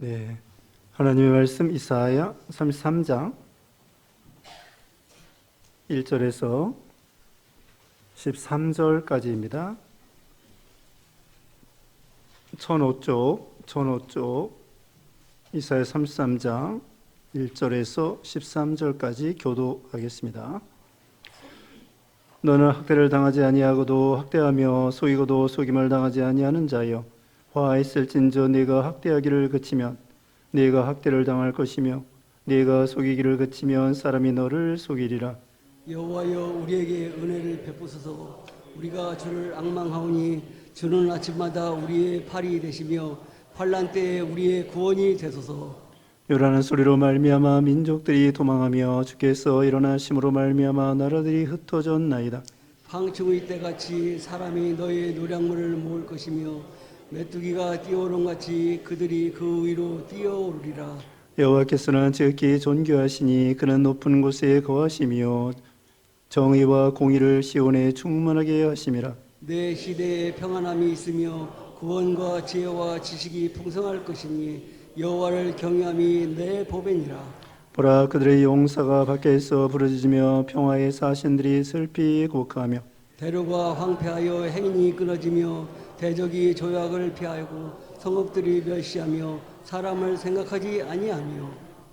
네, 하나님의 말씀 이사야 33장 1절에서 13절까지입니다. 1005쪽 이사야 33장 1절에서 13절까지 교도하겠습니다. 너는 학대를 당하지 아니하고도 학대하며 속이고도 속임을 당하지 아니하는 자여, 화 있을진저 네가 학대하기를 그치면 네가 학대를 당할 것이며 네가 속이기를 그치면 사람이 너를 속이리라. 여호와여, 우리에게 은혜를 베푸소서. 우리가 주를 앙망하오니 주는 아침마다 우리의 팔이 되시며 환난 때에 우리의 구원이 되소서. 요란한 소리로 말미암아 민족들이 도망하며 주께서 일어나심으로 말미암아 나라들이 흩어졌나이다. 방충의 때같이 사람이 너의 노량물을 모을 것이며 메뚜기가 뛰어오른 같이 그들이 그 위로 뛰어오르리라. 여호와께서는 지극히 존귀하시니 그는 높은 곳에 거하시며 정의와 공의를 시온에 충만하게 하심이라. 내 시대에 평안함이 있으며 구원과 지혜와 지식이 풍성할 것이니 여호와를 경외함이 내 보배니라. 보라, 그들의 용사가 밖에서 부르짖으며 평화의 사신들이 슬피 곡하며 대로가 황폐하여 행인이 끊어지며 대적이 조약을 피하고 성읍들이 멸시하며 사람을 생각하지 아니하며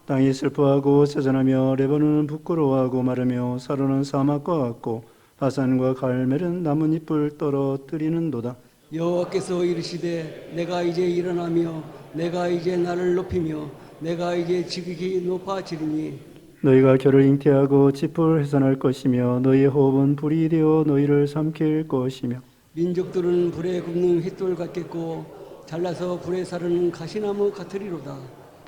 땅이 슬퍼하고 세잔하며 레바논은 부끄러워하고 마르며 사로는 사막과 같고 바산과 갈멜은 나뭇잎을 떨어뜨리는도다. 여호와께서 이르시되 내가 이제 일어나며 내가 이제 나를 높이며 내가 이제 지극히 높아지리니 너희가 결을 잉태하고 짚을 해산할 것이며 너희의 호흡은 불이 되어 너희를 삼킬 것이며 민족들은 불에 굽는 휘돌 같겠고 잘라서 불에 사르는 가시나무 같으리로다.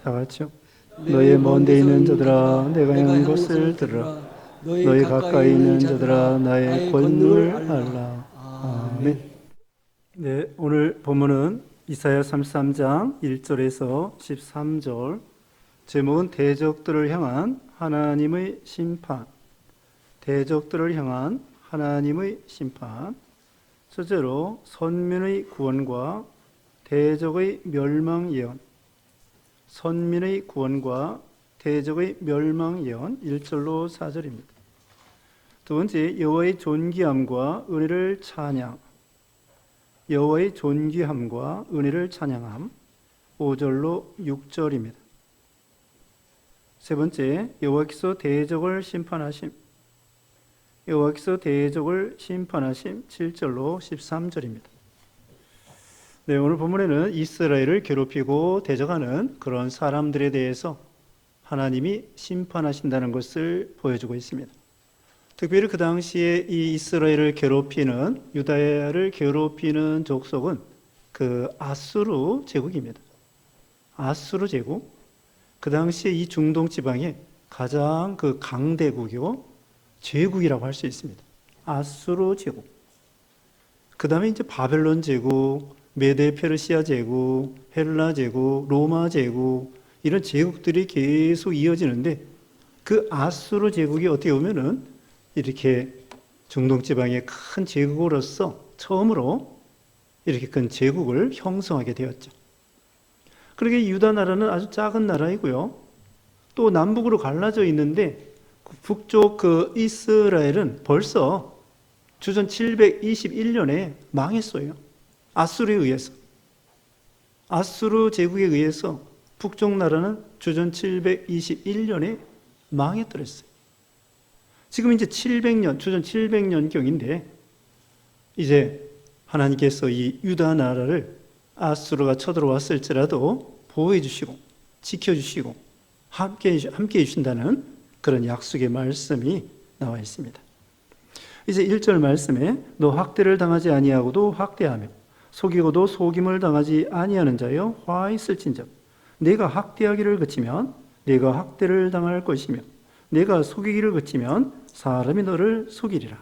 다 같이요. 너희 먼 데 있는 자들아 내가 향한 것을 들으라. 너희 가까이 있는 자들아 나의 권능을 알라. 아멘. 네, 오늘 본문은 이사야 33장 1절에서 13절, 제목은 대적들을 향한 하나님의 심판. 대적들을 향한 하나님의 심판. 첫째로 선민의 구원과 대적의 멸망 예언. 선민의 구원과 대적의 멸망 예언 1절로 4절입니다. 두 번째, 여호와의 존귀함과 은혜를 찬양. 여호와의 존귀함과 은혜를 찬양함 5절로 6절입니다. 세 번째, 여호와께서 대적을 심판하심. 여호와께서 대적을 심판하심 7절로 13절입니다. 네, 오늘 본문에는 이스라엘을 괴롭히고 대적하는 그런 사람들에 대해서 하나님이 심판하신다는 것을 보여주고 있습니다. 특별히 그 당시에 이 이스라엘을 괴롭히는, 유다야를 괴롭히는 족속은 그 아수르 제국입니다. 아수르 제국. 그 당시에 이 중동 지방의 가장 그 강대국이고 제국이라고 할 수 있습니다. 아수르 제국. 그 다음에 이제 바벨론 제국, 메데 페르시아 제국, 헬라 제국, 로마 제국, 이런 제국들이 계속 이어지는데 그 아수르 제국이 어떻게 보면은 이렇게 중동 지방의 큰 제국으로서 처음으로 이렇게 큰 제국을 형성하게 되었죠. 그러게 유다 나라는 아주 작은 나라이고요. 또 남북으로 갈라져 있는데 북쪽 그 이스라엘은 벌써 주전 721년에 망했어요. 아수르에 의해서. 아수르 제국에 의해서 북쪽 나라는 주전 721년에 망해버렸어요. 지금 이제 700년, 주전 700년경인데 이제 하나님께서 이 유다 나라를 아수르가 쳐들어왔을지라도 보호해 주시고 지켜주시고 함께 해주신다는 그런 약속의 말씀이 나와 있습니다. 이제 1절 말씀에 너 학대를 당하지 아니하고도 학대하며 속이고도 속임을 당하지 아니하는 자여 화 있을진저 내가 학대하기를 그치면 내가 학대를 당할 것이며 내가 속이기를 그치면 사람이 너를 속이리라.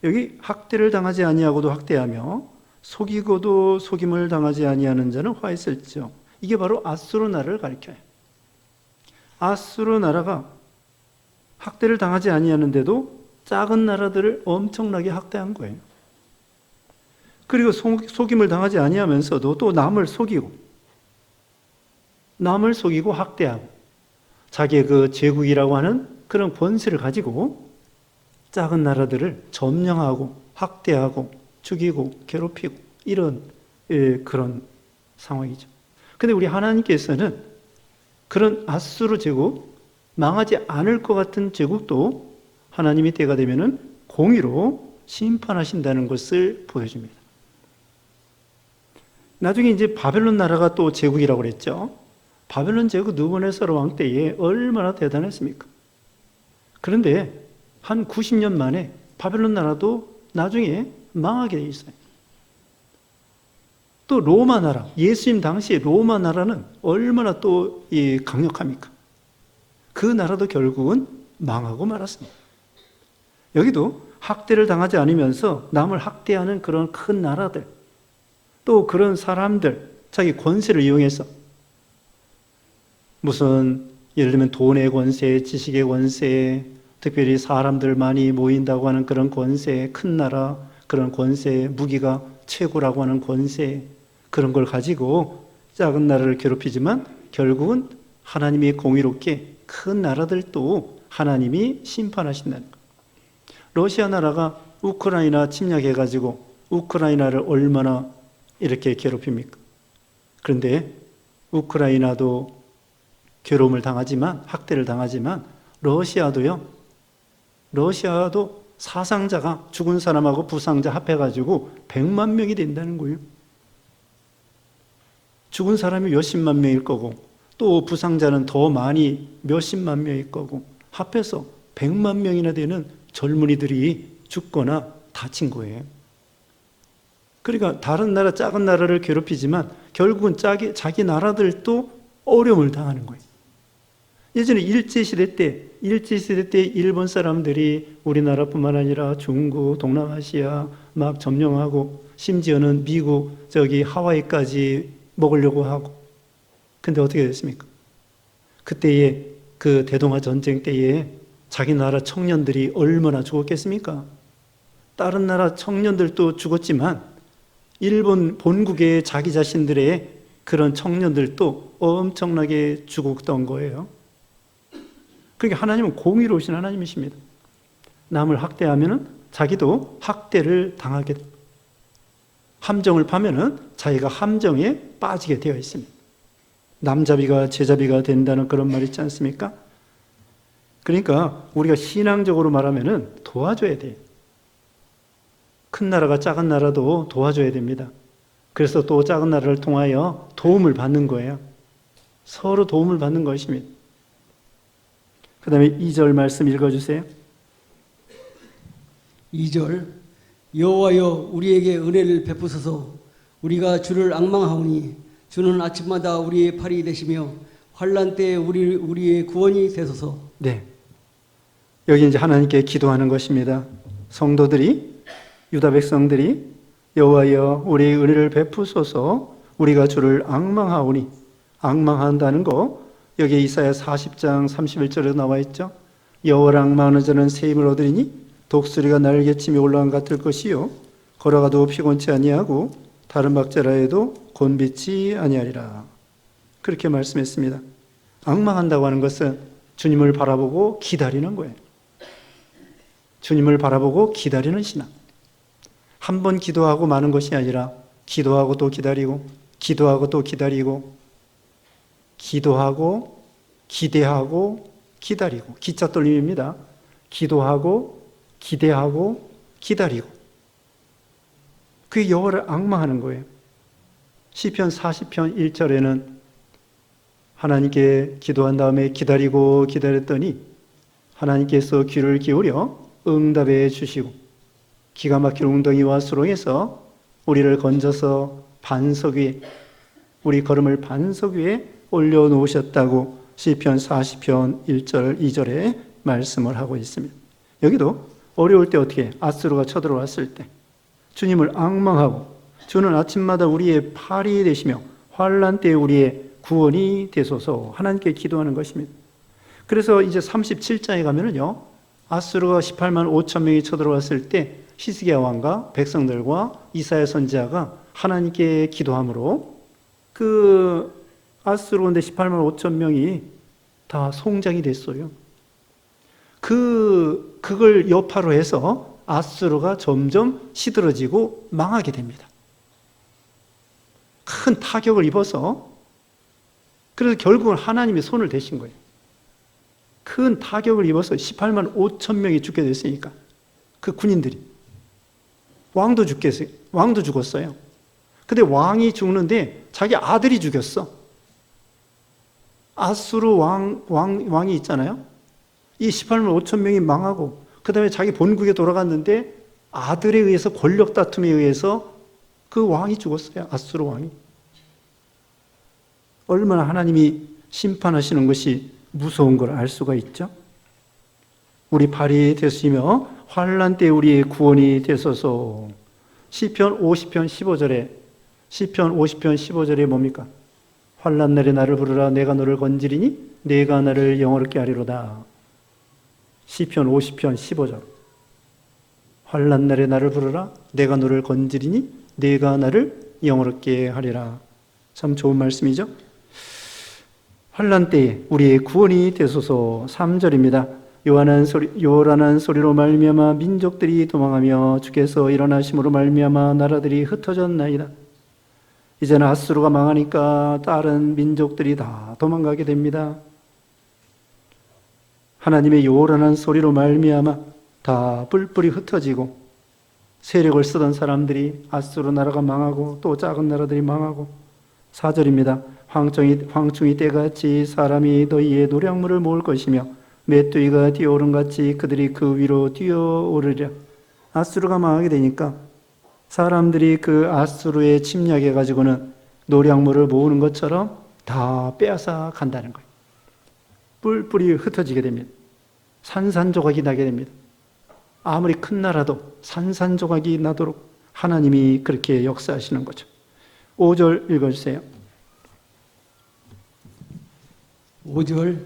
여기 학대를 당하지 아니하고도 학대하며 속이고도 속임을 당하지 아니하는 자는 화 있을지어, 이게 바로 아수르 나라를 가리켜요. 아수르 나라가 학대를 당하지 아니하는데도 작은 나라들을 엄청나게 학대한 거예요. 그리고 속임을 당하지 아니하면서도 또 남을 속이고 남을 속이고 학대하고 자기의 그 제국이라고 하는 그런 권세를 가지고 작은 나라들을 점령하고 학대하고 죽이고 괴롭히고 이런 그런 상황이죠. 근데 우리 하나님께서는 그런 아수르 제국, 망하지 않을 것 같은 제국도 하나님이 때가 되면은 공의로 심판하신다는 것을 보여줍니다. 나중에 이제 바벨론 나라가 또 제국이라고 그랬죠. 바벨론 제국 느부갓네살 왕 때에 얼마나 대단했습니까? 그런데 한 90년 만에 바벨론 나라도 나중에 망하게 돼 있어요. 또 로마 나라, 예수님 당시에 로마 나라는 얼마나 또 강력합니까? 그 나라도 결국은 망하고 말았습니다. 여기도 학대를 당하지 않으면서 남을 학대하는 그런 큰 나라들, 또 그런 사람들, 자기 권세를 이용해서 무슨 예를 들면 돈의 권세, 지식의 권세, 특별히 사람들 많이 모인다고 하는 그런 권세, 큰 나라, 그런 권세, 무기가 최고라고 하는 권세, 그런 걸 가지고 작은 나라를 괴롭히지만 결국은 하나님이 공의롭게 큰 나라들도 하나님이 심판하신다는 것. 러시아 나라가 우크라이나 침략해가지고 우크라이나를 얼마나 이렇게 괴롭힙니까? 그런데 우크라이나도 괴로움을 당하지만, 학대를 당하지만 러시아도 사상자가 죽은 사람하고 부상자 합해가지고 100만 명이 된다는 거예요. 죽은 사람이 몇십만 명일 거고 또 부상자는 더 많이 몇십만 명일 거고 합해서 100만 명이나 되는 젊은이들이 죽거나 다친 거예요. 그러니까 다른 나라, 작은 나라를 괴롭히지만 결국은 자기 나라들도 어려움을 당하는 거예요. 예전에 일제시대 때 일본 사람들이 우리나라뿐만 아니라 중국, 동남아시아 막 점령하고 심지어는 미국, 하와이까지 먹으려고 하고. 근데 어떻게 됐습니까? 그때에 그 대동아 전쟁 때에 자기 나라 청년들이 얼마나 죽었겠습니까? 다른 나라 청년들도 죽었지만 일본 본국의 자기 자신들의 그런 청년들도 엄청나게 죽었던 거예요. 그러니까 하나님은 공의로우신 하나님이십니다. 남을 학대하면은 자기도 학대를 당하게 됩니다. 함정을 파면은 자기가 함정에 빠지게 되어 있습니다. 남잡이가 제잡이가 된다는 그런 말 있지 않습니까? 그러니까 우리가 신앙적으로 말하면은 도와줘야 돼요. 큰 나라가 작은 나라도 도와줘야 됩니다. 그래서 또 작은 나라를 통하여 도움을 받는 거예요. 서로 도움을 받는 것입니다. 그 다음에 2절 말씀 읽어주세요. 2절 여호와여 우리에게 은혜를 베푸소서 우리가 주를 앙망하오니 주는 아침마다 우리의 팔이 되시며 환난 때에 우리의 구원이 되소서. 네, 여기 이제 하나님께 기도하는 것입니다. 성도들이, 유다 백성들이 여호와여 우리의 은혜를 베푸소서 우리가 주를 앙망하오니, 앙망한다는 거 여기 이사야 40장 31절에 나와 있죠. 여호와를 앙망하는 자는 새 힘을 얻으리니 독수리가 날개치며 올라간 같을 것이요 걸어가도 피곤치 아니하고 다른 박자라 해도 곤비치 아니하리라. 그렇게 말씀했습니다. 앙망한다고 하는 것은 주님을 바라보고 기다리는 거예요. 주님을 바라보고 기다리는 신앙. 한 번 기도하고 마는 것이 아니라 기도하고 또 기다리고 기도하고 또 기다리고 기도하고 기대하고 기다리고, 기차 떨림입니다. 기도하고 기대하고 기다리고, 그게 여호와를 앙망하는 거예요. 시편 40편 1절에는 하나님께 기도한 다음에 기다리고 기다렸더니 하나님께서 귀를 기울여 응답해 주시고 기가 막힌 웅덩이와 수렁에서 우리를 건져서 반석 위에, 우리 걸음을 반석 위에 올려놓으셨다고 시편 40편 1절 2절에 말씀을 하고 있습니다. 여기도 어려울 때 어떻게, 아수르가 쳐들어왔을 때 주님을 앙망하고 주는 아침마다 우리의 팔이 되시며 환난 때에 우리의 구원이 되소서 하나님께 기도하는 것입니다. 그래서 이제 37장에 가면은요, 아수르가 18만 5천 명이 쳐들어왔을 때 히스기야 왕과 백성들과 이사야 선지자가 하나님께 기도함으로 그 아수르 군대 18만 5천 명이 다 송장이 됐어요. 그걸 여파로 해서 아수르가 점점 시들어지고 망하게 됩니다. 큰 타격을 입어서, 그래서 결국은 하나님이 손을 대신 거예요. 큰 타격을 입어서 18만 5천 명이 죽게 됐으니까, 그 군인들이. 왕도 죽었어요. 근데 왕이 죽는데 자기 아들이 죽였어. 아수르 왕이 있잖아요. 이 18만 5천 명이 망하고, 그 다음에 자기 본국에 돌아갔는데 아들에 의해서, 권력 다툼에 의해서 그 왕이 죽었어요. 아수르 왕이. 얼마나 하나님이 심판하시는 것이 무서운 걸 알 수가 있죠. 우리 발이 되시며 환난 때 우리의 구원이 되소서. 시편 50편 15절에 뭡니까? 환난 날에 나를 부르라. 내가 너를 건지리니 내가 나를 영화롭게 하리로다. 시편 50편 15절. 환난 날에 나를 부르라. 내가 너를 건지리니 내가 나를 영화롭게 하리라. 참 좋은 말씀이죠. 환난 때에 우리의 구원이 되소서. 3절입니다. 요란한 소리로 말미암아 민족들이 도망하며 주께서 일어나심으로 말미암아 나라들이 흩어졌나이다. 이제는 아수르가 망하니까 다른 민족들이 다 도망가게 됩니다. 하나님의 요란한 소리로 말미암아 다 뿔뿔이 흩어지고, 세력을 쓰던 사람들이, 아수르 나라가 망하고 또 작은 나라들이 망하고. 4절입니다. 황충이 때같이 사람이 너희의 노량물을 모을 것이며 메뚜기가 뛰어오른 같이 그들이 그 위로 뛰어오르리라. 아수르가 망하게 되니까 사람들이 그 아수르에 침략해 가지고는 노량물을 모으는 것처럼 다 빼앗아 간다는 거예요. 뿔뿔이 흩어지게 됩니다. 산산조각이 나게 됩니다. 아무리 큰 나라도 산산조각이 나도록 하나님이 그렇게 역사하시는 거죠. 5절 읽어주세요. 5절.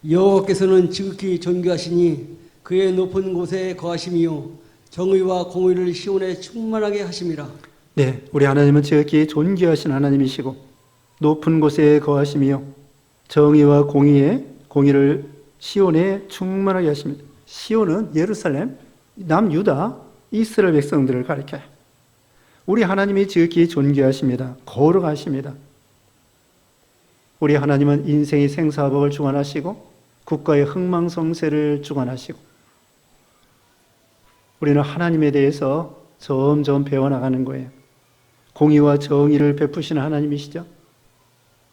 여호와께서는 지극히 존귀하시니 그의 높은 곳에 거하심이요 정의와 공의를 시온에 충만하게 하심이라. 네, 우리 하나님은 지극히 존귀하신 하나님이시고 높은 곳에 거하심이요 정의와 공의를 시온에 충만하게 하십니다. 시온은 예루살렘, 남유다, 이스라엘 백성들을 가리켜요. 우리 하나님이 지극히 존귀하십니다. 거룩하십니다. 우리 하나님은 인생의 생사복을 주관하시고 국가의 흥망성쇠를 주관하시고, 우리는 하나님에 대해서 점점 배워나가는 거예요. 공의와 정의를 베푸시는 하나님이시죠.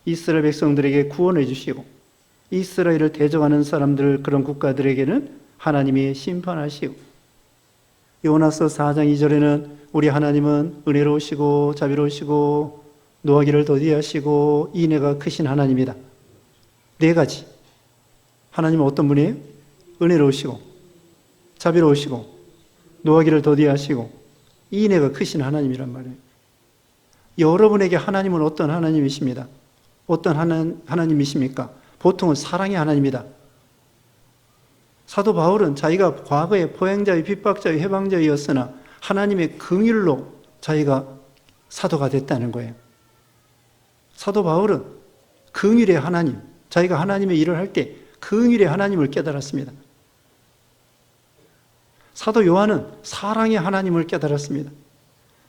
이스라엘 백성들에게 구원해 주시고 이스라엘을 대적하는 사람들, 그런 국가들에게는 하나님이 심판하시고. 요나서 4장 2절에는 우리 하나님은 은혜로우시고 자비로우시고 노하기를 더디하시고 인애가 크신 하나님이다. 4가지. 하나님은 어떤 분이에요? 은혜로우시고 자비로우시고 노하기를 더디하시고 인애가 크신 하나님이란 말이에요. 여러분에게 하나님은 어떤 하나님이십니다. 어떤 하나님이십니까? 보통은 사랑의 하나님이다. 사도 바울은 자기가 과거에 포행자의 핍박자의 해방자였으나 하나님의 긍휼로 자기가 사도가 됐다는 거예요. 사도 바울은 긍휼의 하나님, 자기가 하나님의 일을 할 때 긍휼의 하나님을 깨달았습니다. 사도 요한은 사랑의 하나님을 깨달았습니다.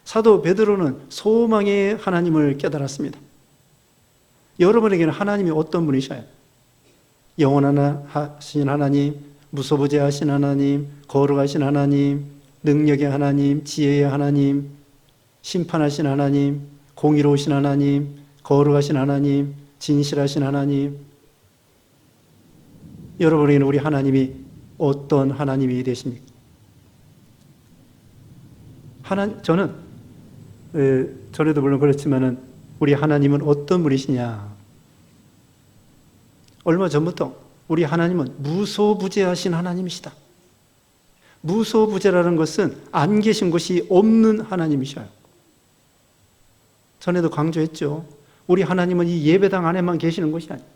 사도 베드로는 소망의 하나님을 깨달았습니다. 여러분에게는 하나님이 어떤 분이셔요? 영원하신 하나님, 무소부재하신 하나님, 거룩하신 하나님, 능력의 하나님, 지혜의 하나님, 심판하신 하나님, 공의로우신 하나님, 거룩하신 하나님, 진실하신 하나님. 여러분에게는 우리 하나님이 어떤 하나님이 되십니까? 저는 전에도 물론 그렇지만은 우리 하나님은 어떤 분이시냐? 얼마 전부터 우리 하나님은 무소부재하신 하나님이시다. 무소부재라는 것은 안 계신 곳이 없는 하나님이셔요. 전에도 강조했죠. 우리 하나님은 이 예배당 안에만 계시는 것이 아니에요.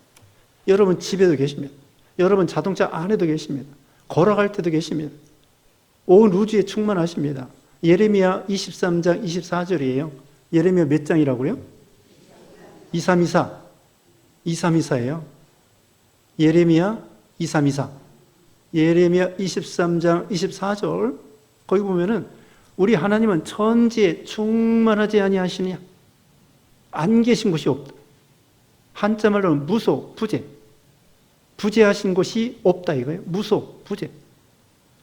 여러분 집에도 계십니다. 여러분 자동차 안에도 계십니다. 걸어갈 때도 계십니다. 온 우주에 충만하십니다. 예레미야 23장 24절이에요. 예레미야 몇 장이라고요? 2324. 2324예요. 예레미야 2324. 예레미야 23장 24절. 거기 보면은 우리 하나님은 천지에 충만하지 아니하시느냐. 안 계신 곳이 없다. 한자말로는 무소, 부재. 부재하신 곳이 없다 이거예요. 무소, 부재.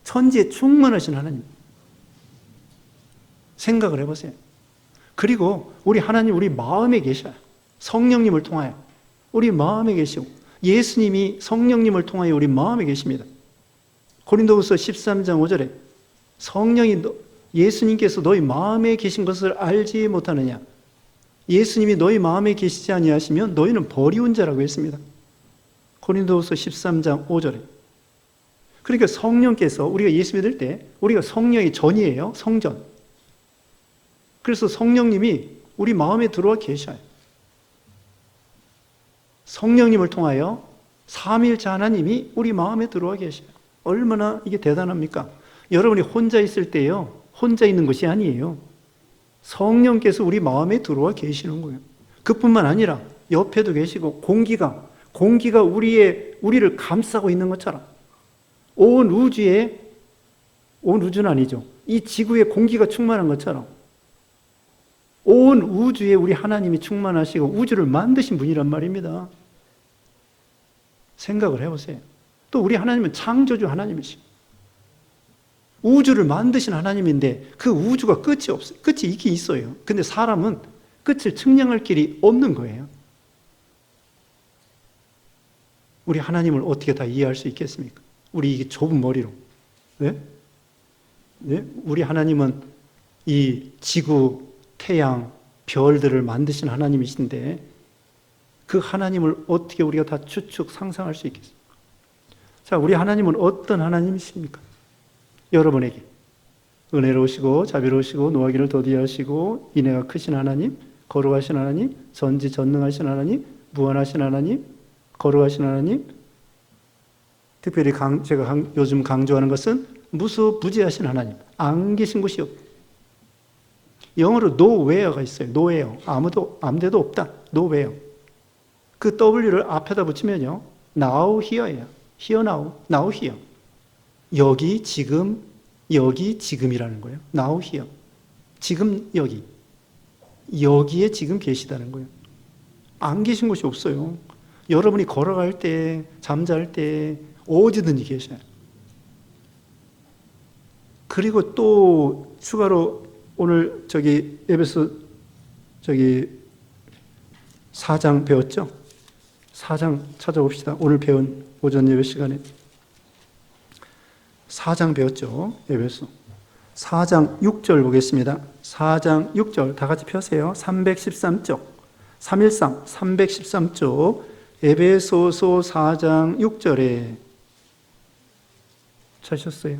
천지에 충만하신 하나님. 생각을 해보세요. 그리고 우리 하나님 우리 마음에 계셔요. 성령님을 통하여 우리 마음에 계시고 예수님이 성령님을 통하여 우리 마음에 계십니다. 고린도후서 13장 5절에 성령이 예수님께서 너희 마음에 계신 것을 알지 못하느냐. 예수님이 너희 마음에 계시지 아니하시면 너희는 버리운 자라고 했습니다. 고린도후서 13장 5절에. 그러니까 성령께서 우리가 예수 믿을 때 우리가 성령의 전이에요. 성전. 그래서 성령님이 우리 마음에 들어와 계셔요. 성령님을 통하여 삼위일체 하나님이 우리 마음에 들어와 계셔요. 얼마나 이게 대단합니까? 여러분이 혼자 있을 때요. 혼자 있는 것이 아니에요. 성령께서 우리 마음에 들어와 계시는 거예요. 그뿐만 아니라 옆에도 계시고 공기가 우리를 감싸고 있는 것처럼 온 우주는 아니죠. 이 지구에 공기가 충만한 것처럼 온 우주에 우리 하나님이 충만하시고 우주를 만드신 분이란 말입니다. 생각을 해보세요. 또 우리 하나님은 창조주 하나님이시고 우주를 만드신 하나님인데 그 우주가 끝이 없어요. 끝이 있긴 있어요. 근데 사람은 끝을 측량할 길이 없는 거예요. 우리 하나님을 어떻게 다 이해할 수 있겠습니까? 우리 이게 좁은 머리로. 네? 네? 우리 하나님은 이 지구, 태양, 별들을 만드신 하나님이신데 그 하나님을 어떻게 우리가 다 추측, 상상할 수 있겠습니까? 자, 우리 하나님은 어떤 하나님이십니까? 여러분에게 은혜로우시고 자비로우시고 노하기를 더디하시고 인애가 크신 하나님, 거룩하신 하나님, 전지전능하신 하나님, 무한하신 하나님, 거룩하신 하나님. 특별히 제가 요즘 강조하는 것은 무소부재하신 하나님, 안 계신 곳이 없다. 영어로 nowhere가 있어요. nowhere. 아무데도 없다. nowhere. 그 W를 앞에다 붙이면요. now here예요. here now. now here. 여기 지금 여기 지금이라는 거예요. now here. 지금 여기. 여기에 지금 계시다는 거예요. 안 계신 곳이 없어요. 여러분이 걸어갈 때, 잠잘 때 어디든지 계셔요. 그리고 또 추가로 오늘 에베소 4장 배웠죠? 4장 찾아봅시다. 오늘 배운 오전 예배 시간에 4장 배웠죠? 에베소 4장 6절 보겠습니다. 4장 6절 다 같이 펴세요. 313쪽 313 313쪽 에베소서 4장 6절에 찾으셨어요?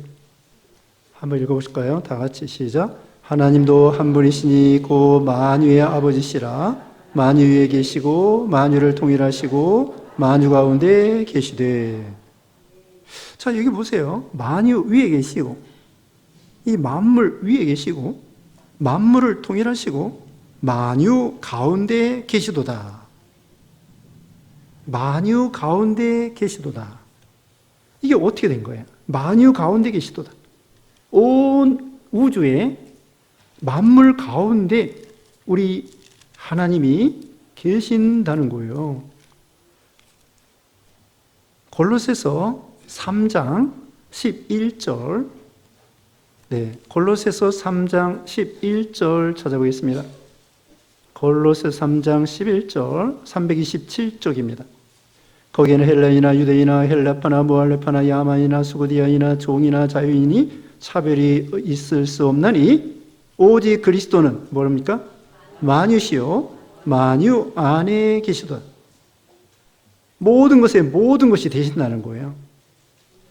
한번 읽어보실까요? 다 같이 시작. 하나님도 한 분이시니 곧 만유의 아버지시라. 만유 위에 계시고 만유를 통일하시고 만유 가운데 계시되. 자, 여기 보세요. 만유 위에 계시고 이 만물 위에 계시고 만물을 통일하시고 만유 가운데 계시도다. 만유 가운데 계시도다. 이게 어떻게 된 거예요? 만유 가운데 계시도다. 온 우주에 만물 가운데 우리 하나님이 계신다는 거예요. 골로새서 3장 11절. 네, 골로새서 3장 11절 찾아보겠습니다. 골로새 3장 11절 327쪽입니다. 거기에는 헬라이나 유대이나 헬라파나 무할레파나 야만이나 수고디아이나 종이나 자유인이 차별이 있을 수 없나니 오직 그리스도는 뭐랍니까? 만유시요 만유 안에 계시도다. 모든 것에 모든 것이 되신다는 거예요.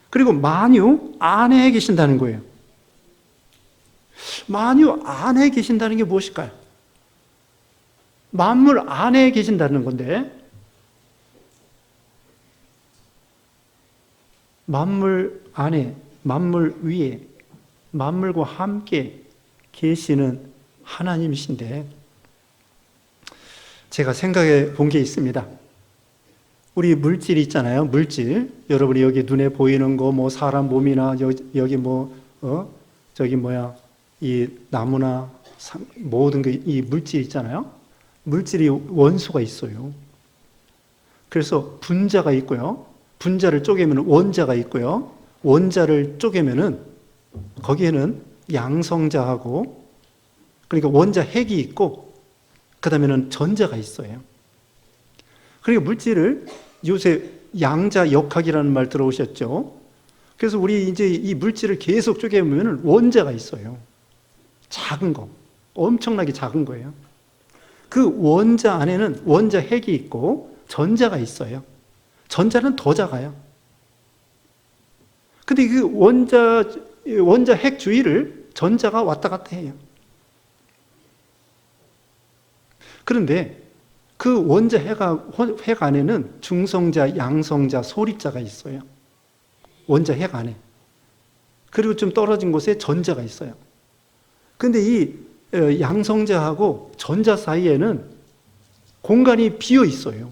그리고 만유 안에 계신다는 거예요. 만유 안에 계신다는 게 무엇일까요? 만물 안에 계신다는 건데 만물 안에, 만물 위에, 만물과 함께 계시는 하나님이신데 제가 생각해 본 게 있습니다. 우리 물질 있잖아요. 물질. 여러분이 여기 눈에 보이는 거, 뭐 사람 몸이나 여기 뭐, 저기 뭐야, 이 나무나 모든 게 이 물질 있잖아요. 물질이 원소가 있어요. 그래서 분자가 있고요. 분자를 쪼개면 원자가 있고요. 원자를 쪼개면은 거기에는 양성자하고, 그러니까 원자 핵이 있고, 그 다음에는 전자가 있어요. 그러니까 물질을 요새 양자 역학이라는 말 들어오셨죠? 그래서 우리 이제 이 물질을 계속 쪼개보면 원자가 있어요. 작은 거. 엄청나게 작은 거예요. 그 원자 안에는 원자 핵이 있고 전자가 있어요. 전자는 더 작아요. 근데 그 원자 핵 주위를 전자가 왔다 갔다 해요. 그런데 그 원자 핵 안에는 중성자, 양성자, 소립자가 있어요. 원자 핵 안에. 그리고 좀 떨어진 곳에 전자가 있어요. 근데 이 양성자하고 전자 사이에는 공간이 비어 있어요.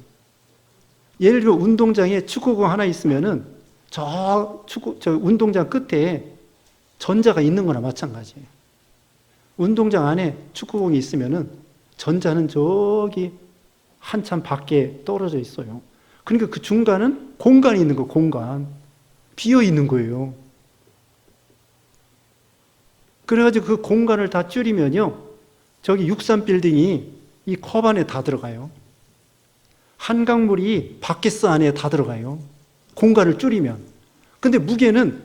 예를 들어 운동장에 축구공 하나 있으면은 저 운동장 끝에 전자가 있는 거나 마찬가지예요. 운동장 안에 축구공이 있으면은 전자는 저기 한참 밖에 떨어져 있어요. 그러니까 그 중간은 공간이 있는 거, 공간. 비어 있는 거예요. 그래가지고 그 공간을 다 줄이면요. 저기 63빌딩이 이 컵 안에 다 들어가요. 한강물이 바켓스 안에 다 들어가요. 공간을 줄이면. 근데 무게는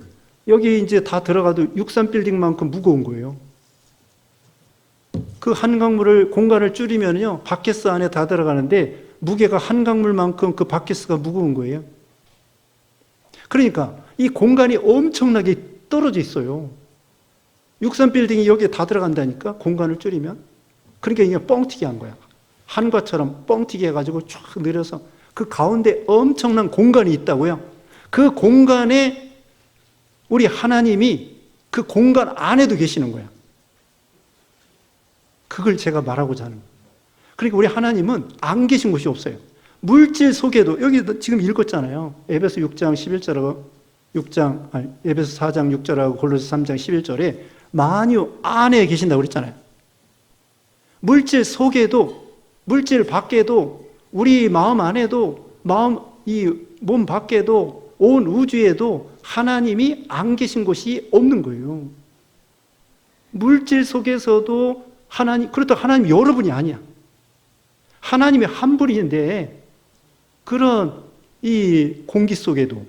여기 이제 다 들어가도 63빌딩만큼 무거운 거예요. 그 한강물을 공간을 줄이면요. 바켓스 안에 다 들어가는데 무게가 한강물만큼 그 바켓스가 무거운 거예요. 그러니까 이 공간이 엄청나게 떨어져 있어요. 63빌딩이 여기에 다 들어간다니까, 공간을 줄이면. 그러니까 이게 뻥튀기 한 거야. 한과처럼 뻥튀기 해가지고 쫙 내려서 그 가운데 엄청난 공간이 있다고요. 그 공간에 우리 하나님이 그 공간 안에도 계시는 거야. 그걸 제가 말하고자 하는 거예요. 그러니까 우리 하나님은 안 계신 곳이 없어요. 물질 속에도, 여기 지금 읽었잖아요. 에베소 6장 11절하고 에베소 4장 6절하고 골로새 3장 11절에 만유 안에 계신다고 그랬잖아요. 물질 속에도, 물질 밖에도, 우리 마음 안에도, 이 몸 밖에도, 온 우주에도 하나님이 안 계신 곳이 없는 거예요. 물질 속에서도 그렇다고 하나님 여러분이 아니야. 하나님이 한 분인데, 그런 이 공기 속에도,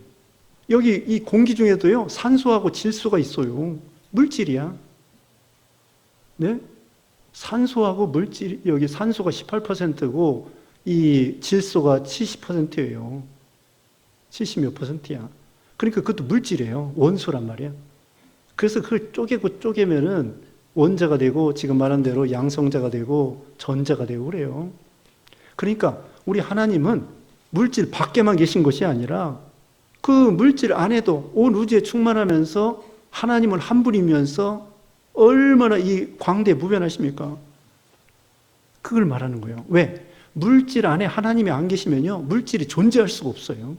여기 이 공기 중에도요, 산소하고 질소가 있어요. 물질이야. 네? 산소하고 물질, 여기 산소가 18%고, 이 질소가 70%예요. 70몇 %야. 그러니까 그것도 물질이에요. 원소란 말이야. 그래서 그걸 쪼개면은 원자가 되고, 지금 말한 대로 양성자가 되고, 전자가 되고 그래요. 그러니까 우리 하나님은 물질 밖에만 계신 것이 아니라 그 물질 안에도 온 우주에 충만하면서 하나님은 한 분이면서 얼마나 이 광대무변하십니까? 그걸 말하는 거예요. 왜? 물질 안에 하나님이 안 계시면요, 물질이 존재할 수가 없어요.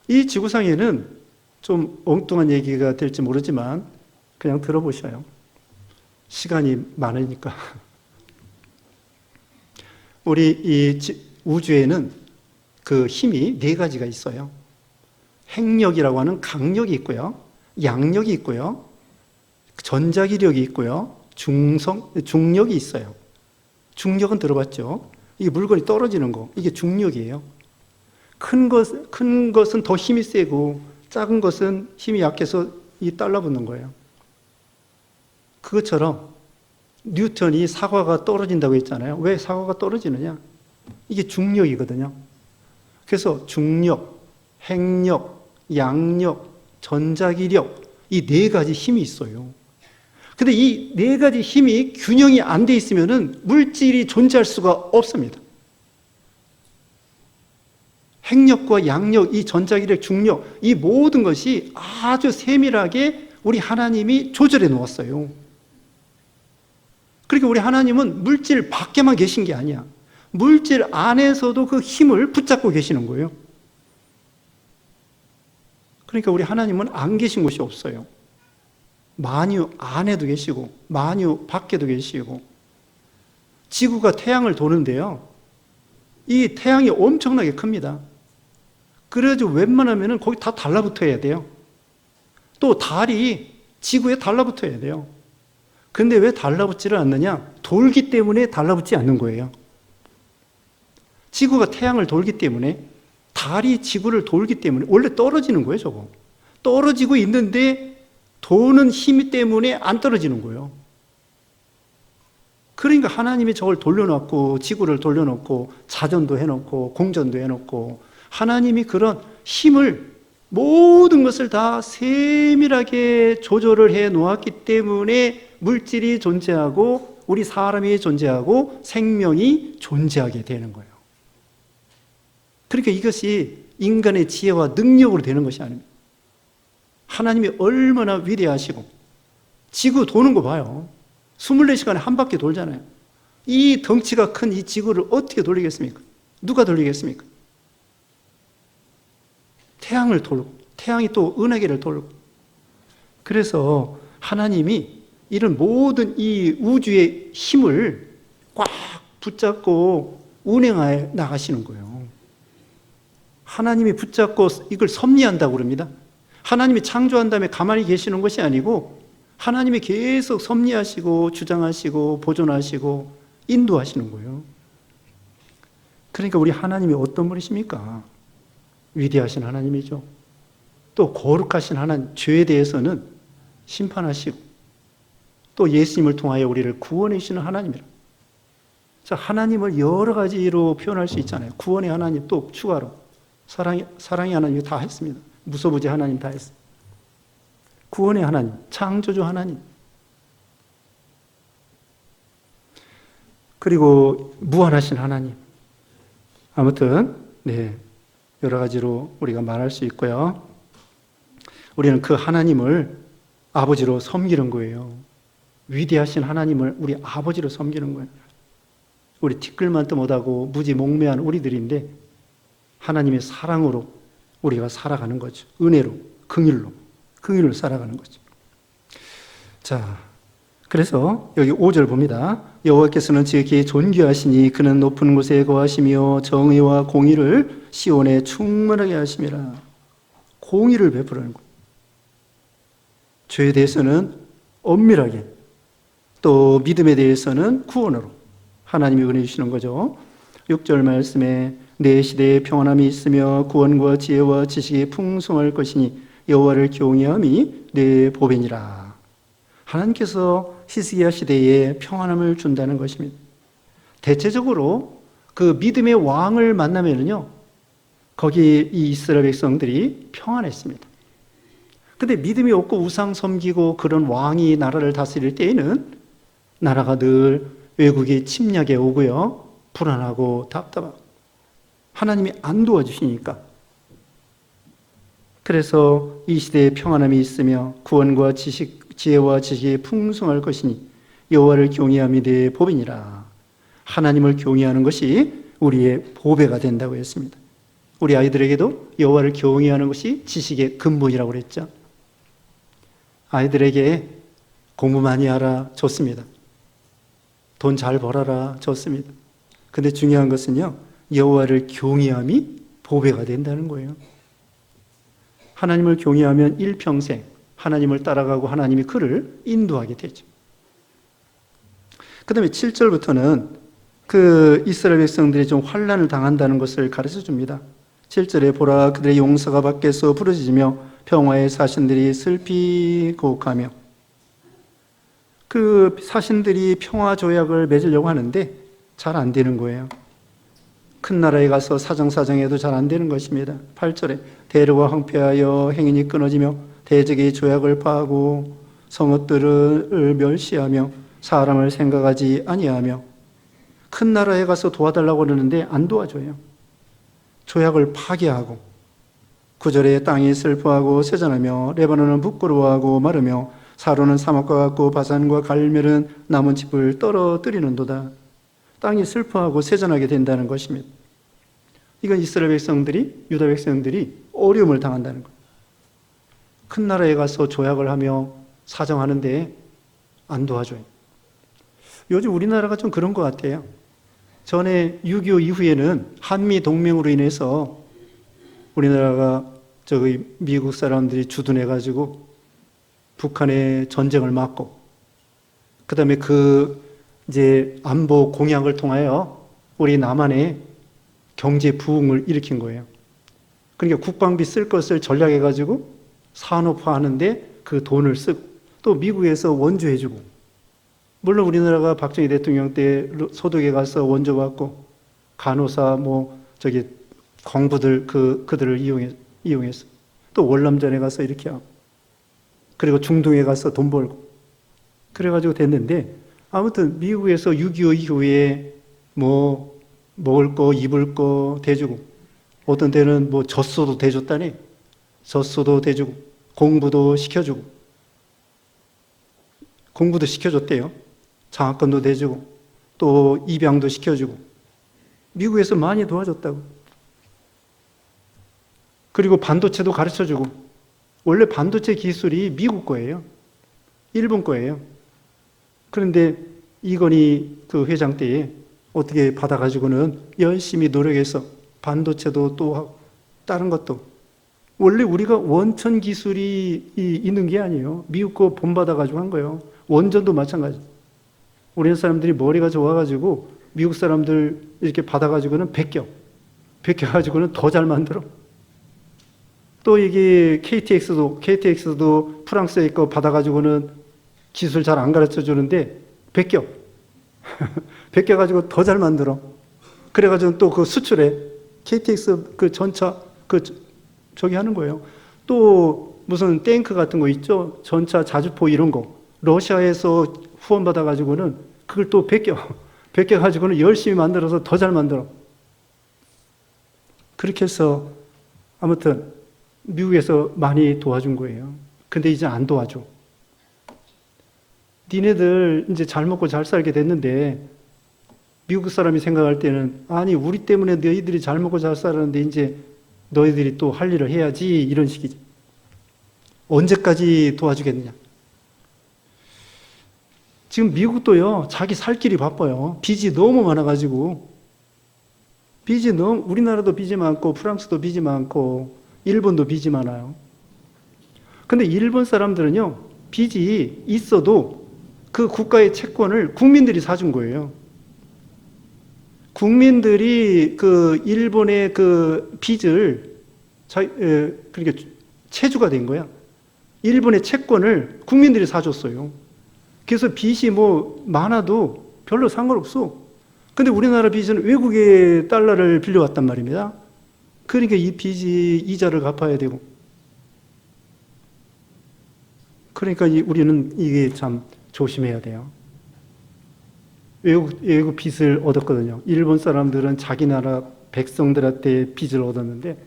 이 지구상에는 좀 엉뚱한 얘기가 될지 모르지만 그냥 들어보셔요. 시간이 많으니까. 우리 이 우주에는 그 힘이 네 가지가 있어요. 핵력이라고 하는 강력이 있고요. 양력이 있고요. 전자기력이 있고요. 중력이 있어요. 중력은 들어봤죠? 이게 물건이 떨어지는 거. 이게 중력이에요. 큰 것은 더 힘이 세고 작은 것은 힘이 약해서 달라붙는 거예요. 그것처럼 뉴턴이 사과가 떨어진다고 했잖아요. 왜 사과가 떨어지느냐? 이게 중력이거든요. 그래서 중력, 핵력, 양력, 전자기력, 이 네 가지 힘이 있어요. 근데 이 네 가지 힘이 균형이 안 돼 있으면은 물질이 존재할 수가 없습니다. 핵력과 양력, 이 전자기력, 중력, 이 모든 것이 아주 세밀하게 우리 하나님이 조절해 놓았어요. 그러니까 우리 하나님은 물질 밖에만 계신 게 아니야. 물질 안에서도 그 힘을 붙잡고 계시는 거예요. 그러니까 우리 하나님은 안 계신 곳이 없어요. 만유 안에도 계시고 만유 밖에도 계시고, 지구가 태양을 도는데요, 이 태양이 엄청나게 큽니다. 그래가지고 웬만하면 거기 다 달라붙어야 돼요. 또 달이 지구에 달라붙어야 돼요. 근데 왜 달라붙지를 않느냐? 돌기 때문에 달라붙지 않는 거예요. 지구가 태양을 돌기 때문에, 달이 지구를 돌기 때문에 원래 떨어지는 거예요. 저거 떨어지고 있는데 도는 힘 때문에 안 떨어지는 거예요. 그러니까 하나님이 저걸 돌려놓고, 지구를 돌려놓고, 자전도 해놓고, 공전도 해놓고, 하나님이 그런 힘을, 모든 것을 다 세밀하게 조절을 해 놓았기 때문에 물질이 존재하고, 우리 사람이 존재하고, 생명이 존재하게 되는 거예요. 그러니까 이것이 인간의 지혜와 능력으로 되는 것이 아닙니다. 하나님이 얼마나 위대하시고, 지구 도는 거 봐요. 24시간에 한 바퀴 돌잖아요. 이 덩치가 큰 이 지구를 어떻게 돌리겠습니까? 누가 돌리겠습니까? 태양을 돌고, 태양이 또 은하계를 돌고. 그래서 하나님이 이런 모든 이 우주의 힘을 꽉 붙잡고 운행하여 나가시는 거예요. 하나님이 붙잡고 이걸 섭리한다고 그럽니다. 하나님이 창조한 다음에 가만히 계시는 것이 아니고, 하나님이 계속 섭리하시고 주장하시고 보존하시고 인도하시는 거예요. 그러니까 우리 하나님이 어떤 분이십니까? 위대하신 하나님이죠. 또 거룩하신 하나님, 죄에 대해서는 심판하시고, 또 예수님을 통하여 우리를 구원해 주시는 하나님이라. 자, 하나님을 여러 가지로 표현할 수 있잖아요. 구원의 하나님, 또 추가로 사랑의 하나님이 다 했습니다. 무소부지 하나님 다 했습니다. 구원의 하나님, 창조주 하나님, 그리고 무한하신 하나님. 아무튼 여러 가지로 우리가 말할 수 있고요. 우리는 그 하나님을 아버지로 섬기는 거예요. 위대하신 하나님을 우리 아버지로 섬기는 거예요. 우리 티끌만도 못하고 무지몽매한 우리들인데, 하나님의 사랑으로 우리가 살아가는 거죠. 은혜로, 긍휼로 살아가는 거죠. 자, 그래서 여기 5절 봅니다. 여호와께서는 지극히 존귀하시니 그는 높은 곳에 거하시며 정의와 공의를 시온에 충만하게 하심이라. 공의를 베푸라는 거예요. 죄에 대해서는 엄밀하게, 또 믿음에 대해서는 구원으로 하나님이 은혜 주시는 거죠. 6절 말씀에 내 시대에 평안함이 있으며 구원과 지혜와 지식이 풍성할 것이니 여호와를 경외함이 내 보배니라. 하나님께서 히스기야 시대에 평안함을 준다는 것입니다. 대체적으로 그 믿음의 왕을 만나면요, 거기 이 이스라엘 백성들이 평안했습니다. 근데 믿음이 없고 우상 섬기고 그런 왕이 나라를 다스릴 때에는 나라가 늘 외국이 침략해 오고요, 불안하고 답답하고, 하나님이 안 도와주시니까. 그래서 이 시대에 평안함이 있으며 구원과 지혜와 지식이 풍성할 것이니 여호와를 경외함이 내 보배니라. 하나님을 경외하는 것이 우리의 보배가 된다고 했습니다. 우리 아이들에게도 여호와를 경외하는 것이 지식의 근본이라고 그랬죠. 아이들에게 공부 많이 하라, 좋습니다. 돈 잘 벌어라, 좋습니다. 근데 중요한 것은요, 여호와를 경외함이 보배가 된다는 거예요. 하나님을 경외하면 일평생 하나님을 따라가고 하나님이 그를 인도하게 되죠. 그 다음에 7절부터는 그 이스라엘 백성들이 좀 환난을 당한다는 것을 가르쳐 줍니다. 7절에 보라, 그들의 용사가 밖에서 부르짖으며 평화의 사신들이 슬피 고혹하며. 그 사신들이 평화 조약을 맺으려고 하는데 잘 안 되는 거예요. 큰 나라에 가서 사정사정해도 잘 안 되는 것입니다. 8절에 대로가 황폐하여 행인이 끊어지며 대적이 조약을 파하고 성읍들을 멸시하며 사람을 생각하지 아니하며. 큰 나라에 가서 도와달라고 그러는데 안 도와줘요. 조약을 파괴하고. 9절에 땅이 슬퍼하고 쇠잔하며 레바논은 부끄러워하고 마르며 사로는 사막과 같고 바산과 갈멜은 나뭇잎을 떨어뜨리는도다. 땅이 슬퍼하고 세전하게 된다는 것입니다. 이건 이스라엘 백성들이, 유다 백성들이 어려움을 당한다는 거예요. 큰 나라에 가서 조약을 하며 사정하는데 안 도와줘요. 요즘 우리나라가 좀 그런 것 같아요. 전에 6.25 이후에는 한미 동맹으로 인해서 우리나라가 저기 미국 사람들이 주둔해가지고 북한의 전쟁을 막고, 그 다음에 이제 안보 공약을 통하여 우리 남한의 경제 부흥을 일으킨 거예요. 그러니까 국방비 쓸 것을 전략해가지고 산업화하는데 그 돈을 쓰고, 또 미국에서 원조해주고, 물론 우리나라가 박정희 대통령 때 소득에 가서 원조 받고 간호사 광부들 그들을 이용해서 또 월남전에 가서 이렇게 하고, 그리고 중동에 가서 돈 벌고 그래가지고 됐는데, 아무튼 미국에서 6.25 이후에 먹을 거 입을 거 대주고, 어떤 때는 젖소도 대줬다니, 젖소도 대주고 공부도 시켜주고, 공부도 시켜줬대요. 장학금도 대주고 또 입양도 시켜주고, 미국에서 많이 도와줬다고. 그리고 반도체도 가르쳐주고. 원래 반도체 기술이 미국 거예요. 일본 거예요. 그런데 이건희 그 회장 때에 어떻게 받아가지고는 열심히 노력해서 반도체도 또 하고 다른 것도. 원래 우리가 원천 기술이 있는 게 아니에요. 미국 거 본받아가지고 한 거예요. 원전도 마찬가지. 우리나라 사람들이 머리가 좋아가지고 미국 사람들 이렇게 받아가지고는 베껴가지고는 더 잘 만들어. 또 이게 KTX도 프랑스에 거 받아가지고는 기술 잘 안 가르쳐 주는데 베껴가지고 더 잘 만들어. 그래가지고 또 그 수출해. KTX 그 전차 저기 하는 거예요. 또 무슨 탱크 같은 거 있죠? 전차 자주포 이런 거. 러시아에서 후원받아가지고는 그걸 또 베껴가지고는 열심히 만들어서 더 잘 만들어. 그렇게 해서 아무튼 미국에서 많이 도와준 거예요. 근데 이제 안 도와줘. 니네들 이제 잘 먹고 잘 살게 됐는데, 미국 사람이 생각할 때는 아니 우리 때문에 너희들이 잘 먹고 잘 살았는데 이제 너희들이 또 할 일을 해야지, 이런 식이죠. 언제까지 도와주겠느냐. 지금 미국도요, 자기 살 길이 바빠요. 빚이 너무 많아가지고. 우리나라도 빚이 많고 프랑스도 빚이 많고 일본도 빚이 많아요. 근데 일본 사람들은요, 빚이 있어도 그 국가의 채권을 국민들이 사준 거예요. 국민들이 그 일본의 그 빚을 그러니까 체주가 된 거야. 일본의 채권을 국민들이 사줬어요. 그래서 빚이 많아도 별로 상관없어. 근데 우리나라 빚은 외국의 달러를 빌려왔단 말입니다. 그러니까 이 빚이 이자를 갚아야 되고. 그러니까 우리는 이게 참 조심해야 돼요. 외국 빚을 얻었거든요. 일본 사람들은 자기 나라 백성들한테 빚을 얻었는데,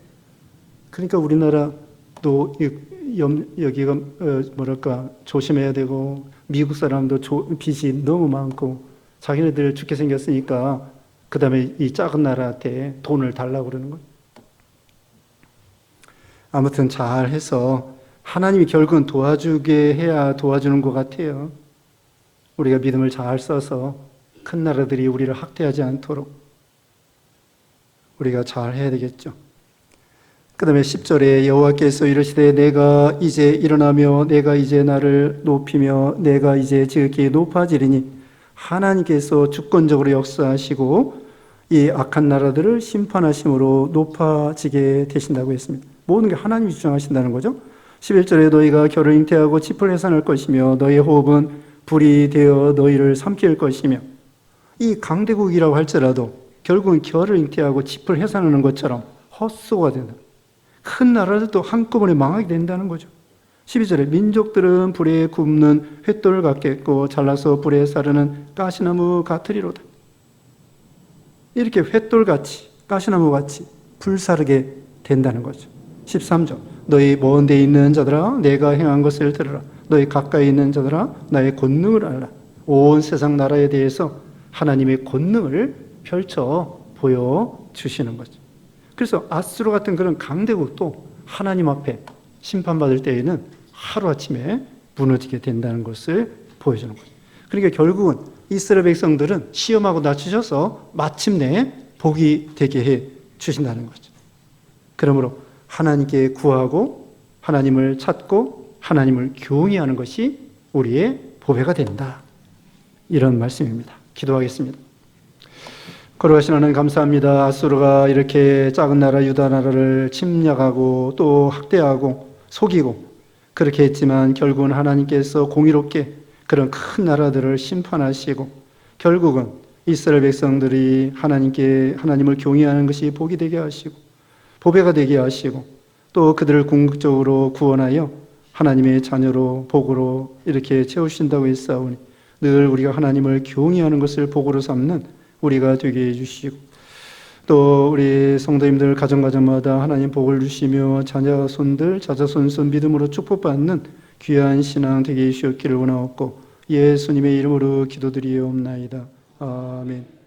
그러니까 우리나라도 여기가 조심해야 되고, 미국 사람도 빚이 너무 많고 자기네들 죽게 생겼으니까 그 다음에 이 작은 나라한테 돈을 달라고 그러는 거예요. 아무튼 잘해서 하나님이 결국은 도와주게 해야 도와주는 것 같아요. 우리가 믿음을 잘 써서 큰 나라들이 우리를 학대하지 않도록 우리가 잘 해야 되겠죠. 그 다음에 10절에 여호와께서 이르시되 내가 이제 일어나며 내가 이제 나를 높이며 내가 이제 지극히 높아지리니, 하나님께서 주권적으로 역사하시고 이 악한 나라들을 심판하심으로 높아지게 되신다고 했습니다. 모든 게 하나님이 주장하신다는 거죠. 11절에 너희가 결을 잉태하고 짚을 해산할 것이며 너희의 호흡은 불이 되어 너희를 삼킬 것이며, 이 강대국이라고 할지라도 결국은 결을 잉태하고 짚을 해산하는 것처럼 헛수고가 된다. 큰 나라들도 한꺼번에 망하게 된다는 거죠. 12절에 민족들은 불에 굽는 횃돌 같겠고 잘라서 불에 사르는 가시나무 같으리로다. 이렇게 횃돌같이 가시나무같이 불사르게 된다는 거죠. 13절 너희 먼 데 있는 자들아 내가 행한 것을 들으라. 너희 가까이 있는 자들아 나의 권능을 알라. 온 세상 나라에 대해서 하나님의 권능을 펼쳐 보여주시는 거죠. 그래서 아수르 같은 그런 강대국도 하나님 앞에 심판받을 때에는 하루아침에 무너지게 된다는 것을 보여주는 거죠. 그러니까 결국은 이스라엘 백성들은 시험하고 낮추셔서 마침내 복이 되게 해 주신다는 거죠. 그러므로 하나님께 구하고 하나님을 찾고 하나님을 교응해하는 것이 우리의 보배가 된다. 이런 말씀입니다. 기도하겠습니다. 거룩하신 하나님 감사합니다. 아수르가 이렇게 작은 나라 유다 나라를 침략하고 또 학대하고 속이고 그렇게 했지만 결국은 하나님께서 공의롭게 그런 큰 나라들을 심판하시고 결국은 이스라엘 백성들이 하나님을 경외하는 것이 복이 되게 하시고 보배가 되게 하시고 또 그들을 궁극적으로 구원하여 하나님의 자녀로 복으로 이렇게 채우신다고 했사오니 늘 우리가 하나님을 경외하는 것을 복으로 삼는 우리가 되게 해주시고 또 우리 성도님들 가정마다 하나님 복을 주시며 자녀손들 자자손손 믿음으로 축복받는 귀한 신앙 되게 해주셨기를 원하옵고 예수님의 이름으로 기도드리옵나이다. 아멘.